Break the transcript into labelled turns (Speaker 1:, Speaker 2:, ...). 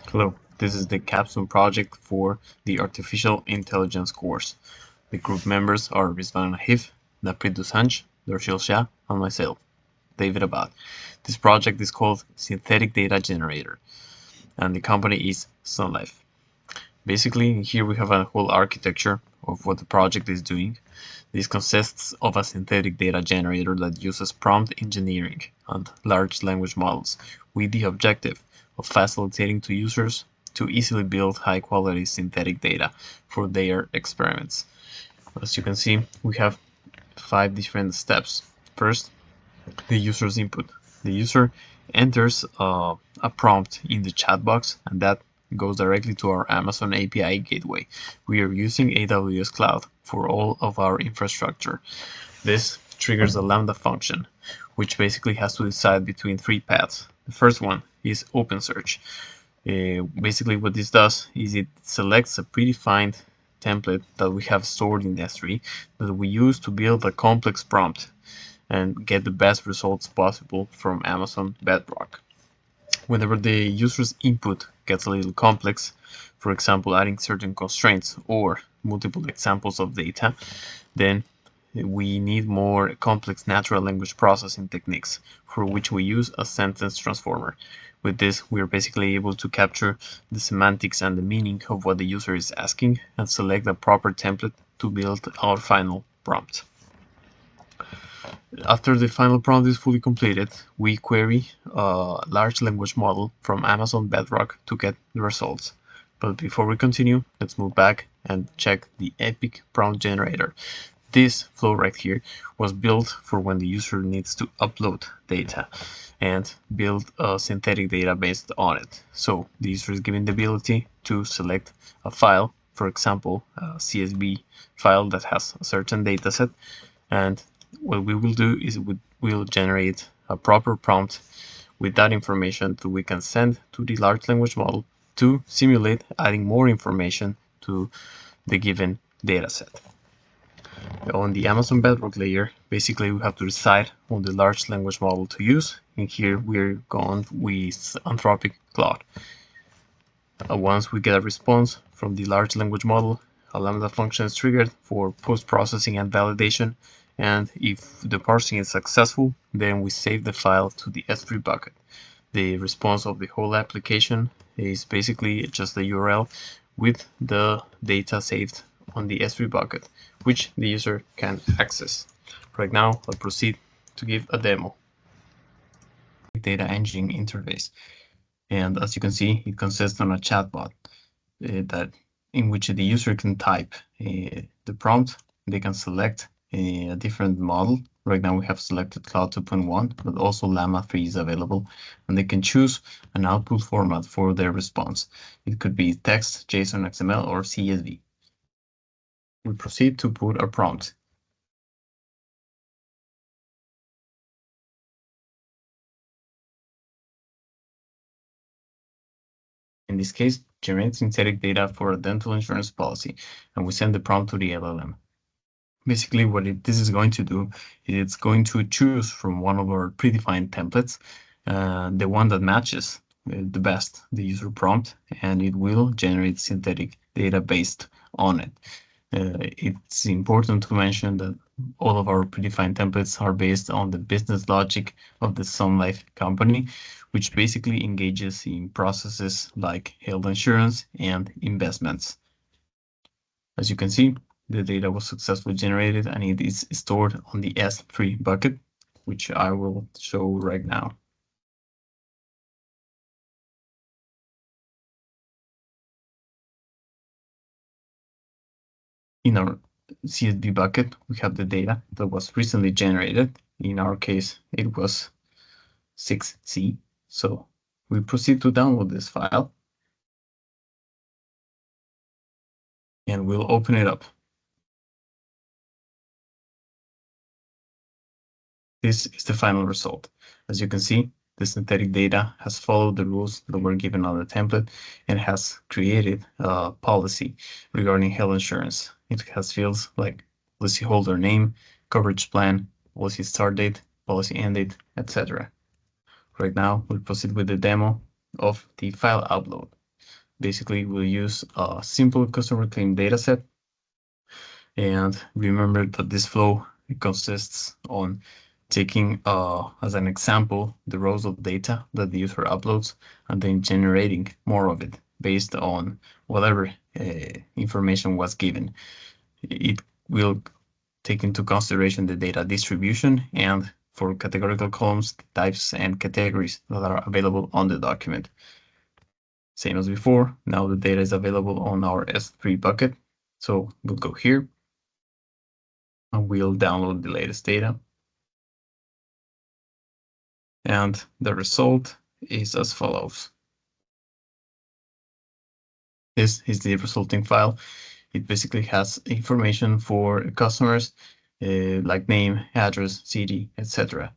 Speaker 1: Hello, this is the capstone project for the Artificial Intelligence course. The group members are Rizvan Ahif, Naprit Dusanj, Darshil Shah, and myself, David Abad. This project is called Synthetic Data Generator, and the company is Sun Life. Basically, here we have a whole architecture of what the project is doing. This consists of a synthetic data generator that uses prompt engineering and large language models with the objective of facilitating to users to easily build high-quality synthetic data for their experiments. As you can see, we have 5 different steps. First, the user's input. The user enters a prompt in the chat box, and that goes directly to our Amazon API gateway. We are using AWS Cloud for all of our infrastructure. This triggers a Lambda function, which basically has to decide between 3 paths. The first one is OpenSearch. Basically what this does is it selects a predefined template that we have stored in S3 that we use to build a complex prompt and get the best results possible from Amazon Bedrock. Whenever the user's input gets a little complex, for example adding certain constraints or multiple examples of data, then we need more complex natural language processing techniques, for which we use a sentence transformer. With this, we are basically able to capture the semantics and the meaning of what the user is asking and select a proper template to build our final prompt. After the final prompt is fully completed, we query a large language model from Amazon Bedrock to get the results. But before we continue, let's move back and check the Epic prompt generator. This flow right here was built for when the user needs to upload data and build a synthetic data based on it. So the user is given the ability to select a file, for example, a CSV file that has a certain data set, and what we will do is we'll generate a proper prompt with that information that we can send to the large language model to simulate adding more information to the given data set. On the Amazon Bedrock layer, basically we have to decide on the large language model to use, and here we're going with Anthropic Claude. Once we get a response from the large language model, a Lambda function is triggered for post-processing and validation, and if the parsing is successful, then we save the file to the S3 bucket. The response of the whole application is basically just the URL with the data saved on the S3 bucket, which the user can access. Right now, I'll proceed to give a demo. Data engine interface, and as you can see, it consists on a chatbot in which the user can type the prompt. They can select a different model. Right now we have selected Cloud 2.1, but also Llama 3 is available, and they can choose an output format for their response. It could be text, JSON, XML, or CSV. We proceed to put our prompt. In this case, generate synthetic data for a dental insurance policy, and we send the prompt to the LLM. Basically, what this is going to do is it's going to choose from one of our predefined templates, the one that matches the best the user prompt, and it will generate synthetic data based on it. It's important to mention that all of our predefined templates are based on the business logic of the Sun Life company, which basically engages in processes like health insurance and investments. As you can see, the data was successfully generated and it is stored on the S3 bucket, which I will show right now. In our CSV bucket, we have the data that was recently generated. In our case, it was 6C. So we proceed to download this file and we'll open it up. This is the final result. As you can see, the synthetic data has followed the rules that were given on the template and has created a policy regarding health insurance. It has fields like policyholder name, coverage plan, policy start date, policy end date, etc. Right now, we'll proceed with the demo of the file upload. basically we'll use a simple customer claim dataset. And remember that this flow consists on taking as an example the rows of data that the user uploads and then generating more of it based on whatever information was given. It will take into consideration the data distribution and for categorical columns, the types and categories that are available on the document. Same as before, now the data is available on our S3 bucket. So we'll go here and we'll download the latest data. And the result is as follows. This is the resulting file. It basically has information for customers like name, address, city, etc.